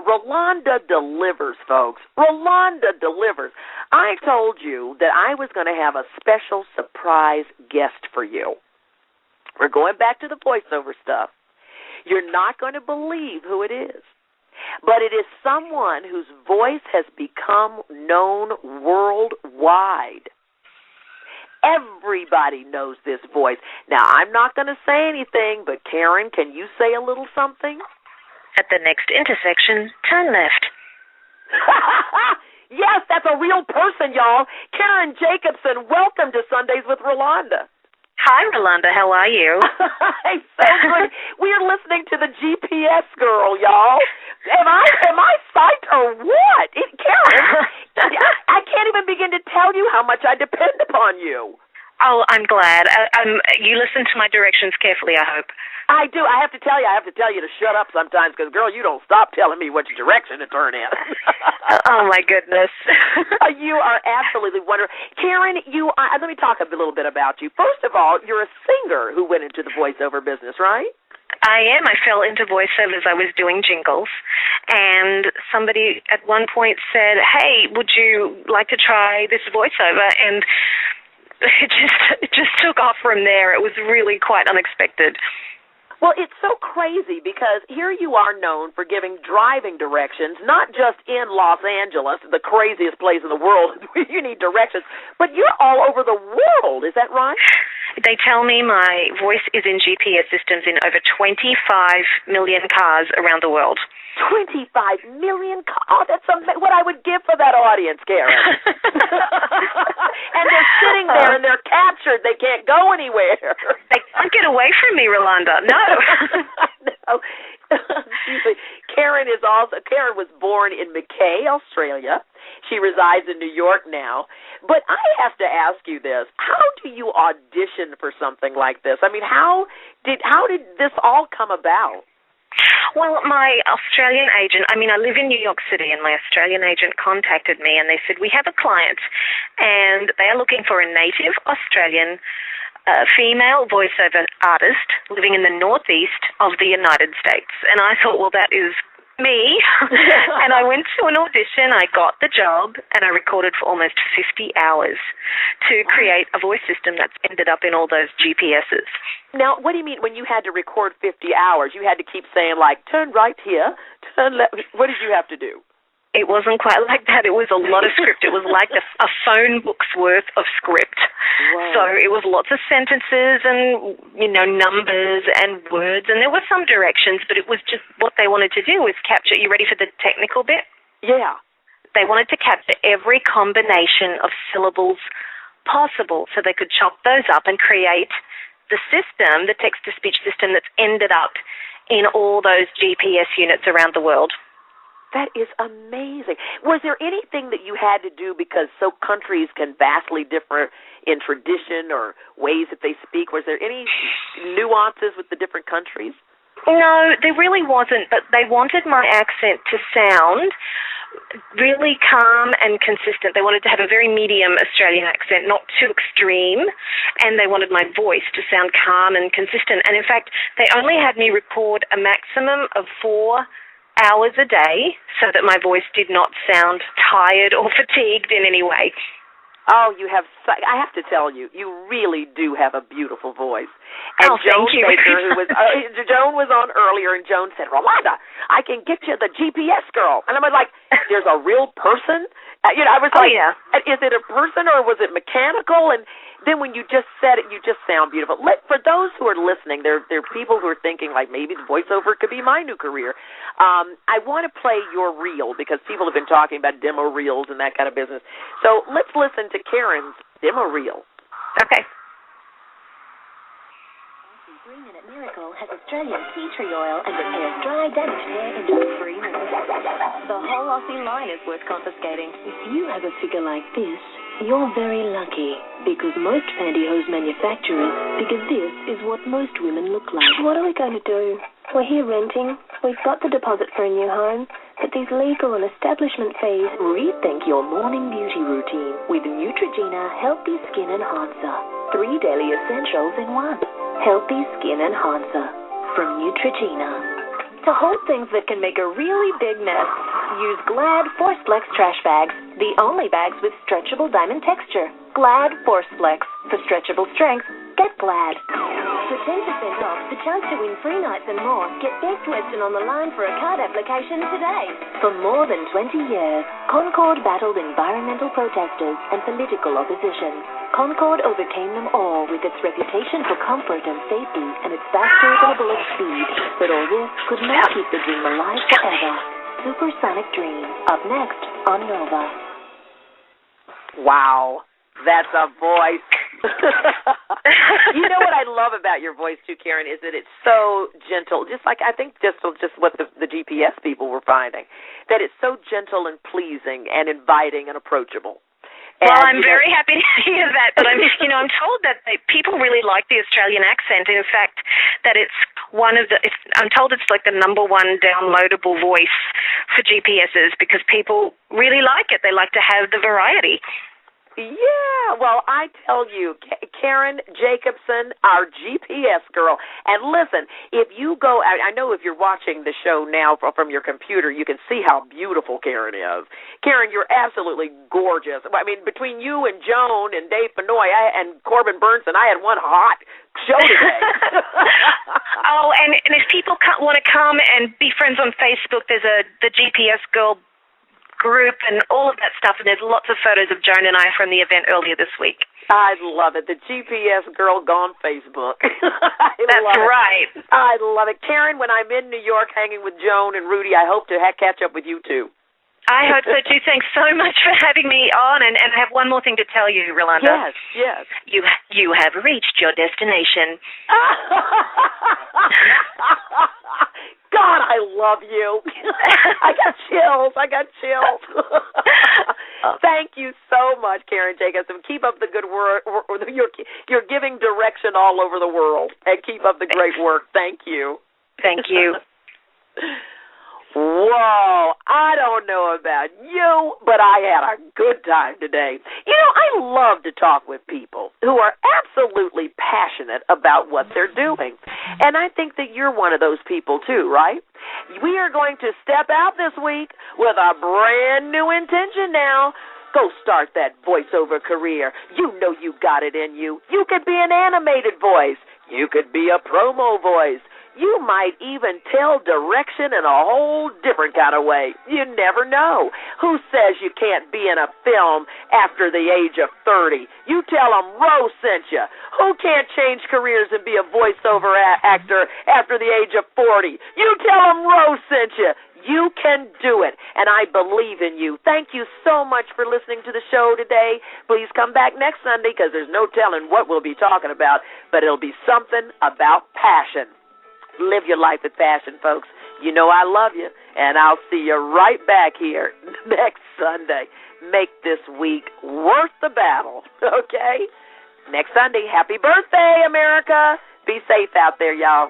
Rolanda delivers, folks. Rolanda delivers. I told you that I was going to have a special surprise guest for you. We're going back to the voiceover stuff. You're not going to believe who it is. But it is someone whose voice has become known worldwide. Everybody knows this voice. Now, I'm not going to say anything, but Karen, can you say a little something? At the next intersection, turn left. Yes, that's a real person, y'all. Karen Jacobson, welcome to Sundays with Rolanda. Hi, Rolanda. How are you? Hey, so good. We are listening to the GPS girl, y'all. Am I psyched or what? Karen, I can't even begin to tell you how much I depend upon you. Oh, I'm glad. You listen to my directions carefully, I hope. I do. I have to tell you to shut up sometimes because, girl, you don't stop telling me which direction to turn in. Oh, my goodness. You are absolutely wonderful. Karen, let me talk a little bit about you. First of all, you're a singer who went into the voiceover business, right? I am. I fell into voiceover as I was doing jingles, and somebody at one point said, hey, would you like to try this voiceover? And it just took off from there. It was really quite unexpected. Well, it's so crazy because here you are known for giving driving directions, not just in Los Angeles, the craziest place in the world where you need directions, but you're all over the world. Is that right? They tell me my voice is in GPS systems in over 25 million cars around the world. 25 million cars? Oh, that's what I would give for that audience, Karen. And they're sitting there and they're captured. They can't go anywhere. They can't get away from me, Rolanda. No. No. Excuse me. Karen was born in Mackay, Australia. She resides in New York now. But I have to ask you this. How do you audition for something like this? I mean, how did this all come about? Well, my Australian agent, I live in New York City, and my Australian agent contacted me, and they said, we have a client, and they are looking for a native Australian female voiceover artist living in the northeast of the United States. And I thought, well, that is me. And I went to an audition, I got the job, and I recorded for almost 50 hours to create a voice system that's ended up in all those GPSs. Now, what do you mean when you had to record 50 hours? You had to keep saying, like, turn right here, turn left. What did you have to do? It wasn't quite like that. It was a lot of script. It was like a phone book's worth of script. Wow. So it was lots of sentences and, numbers and words. And there were some directions, but it was just what they wanted to do was capture. You ready for the technical bit? Yeah. They wanted to capture every combination of syllables possible so they could chop those up and create the system, the text-to-speech system that's ended up in all those GPS units around the world. That is amazing. Was there anything that you had to do because countries can vastly differ in tradition or ways that they speak? Was there any nuances with the different countries? No, there really wasn't, but they wanted my accent to sound really calm and consistent. They wanted to have a very medium Australian accent, not too extreme, and they wanted my voice to sound calm and consistent. And in fact, they only had me record a maximum of 4 hours a day so that my voice did not sound tired or fatigued in any way. Oh, I have to tell you, you really do have a beautiful voice. And Joan Baker, Joan was on earlier, and Joan said, Rolanda, I can get you the GPS girl. And I'm like, there's a real person? I was like, yeah. Is it a person or was it mechanical? And then when you just said it, you just sound beautiful. For those who are listening, there are people who are thinking, like, maybe the voiceover could be my new career. I want to play your reel because people have been talking about demo reels and that kind of business. So let's listen to Karen's demo reel. Okay. 3-Minute Miracle has Australian tea tree oil and repairs dry, damaged hair in just 3 minutes. The whole Aussie line is worth confiscating. If you have a figure like this, you're very lucky, because most pantyhose manufacturers figure this is what most women look like. What are we going to do? We're here renting. We've got the deposit for a new home, but these legal and establishment fees. Rethink your morning beauty routine with Neutrogena Healthy Skin Enhancer. 3 daily essentials in one. Healthy Skin Enhancer from Neutrogena. To hold things that can make a really big mess, use Glad ForceFlex trash bags, the only bags with stretchable diamond texture. Glad ForceFlex. For stretchable strength, get Glad. For 10% off, the chance to win free nights and more, get Best Western on the line for a card application today. For more than 20 years, Concord battled environmental protesters and political opposition. Concord overcame them all with its reputation for comfort and safety and its faster than a bullet speed. But all this could not keep the dream alive forever. Supersonic Dream, up next on Nova. Wow, that's a voice. You know what I love about your voice too, Karen, is that it's so gentle. Just like I think just what the GPS people were finding, that it's so gentle and pleasing and inviting and approachable. Well, I'm very happy to hear that, but I'm told that people really like the Australian accent. In fact, that it's I'm told it's like the number one downloadable voice for GPSs because people really like it. They like to have the variety. Yeah, well, I tell you, Karen Jacobson, our GPS girl. And listen, if you go, I know if you're watching the show now from your computer, you can see how beautiful Karen is. Karen, you're absolutely gorgeous. I mean, between you and Joan and Dave Fennoy and Corbin Burnson, I had one hot show today. Oh, and if people want to come and be friends on Facebook, there's the GPS girl group and all of that stuff, and there's lots of photos of Joan and I from the event earlier this week. I love it. The GPS girl gone Facebook. That's right. I love it. Karen, when I'm in New York hanging with Joan and Rudy, I hope to catch up with you too. I hope so too. Thanks so much for having me on, and I have one more thing to tell you, Rolanda. Yes. You have reached your destination. God, I love you. I got chills. Thank you so much, Karen Jacobson. Keep up the good work. You're giving direction all over the world, and keep up the great work. Thank you. Thank you. Whoa, I don't know about you, but I had a good time today. I love to talk with people who are absolutely passionate about what they're doing. And I think that you're one of those people too, right? We are going to step out this week with a brand new intention now. Go start that voiceover career. You know you got it in you. You could be an animated voice. You could be a promo voice. You might even tell direction in a whole different kind of way. You never know. Who says you can't be in a film after the age of 30? You tell them Rose sent you. Who can't change careers and be a voiceover actor after the age of 40? You tell them Rose sent you. You can do it, and I believe in you. Thank you so much for listening to the show today. Please come back next Sunday because there's no telling what we'll be talking about, but it'll be something about passion. Live your life with passion, folks. You know I love you, and I'll see you right back here next Sunday. Make this week worth the battle, okay? Next Sunday, happy birthday, America. Be safe out there, y'all.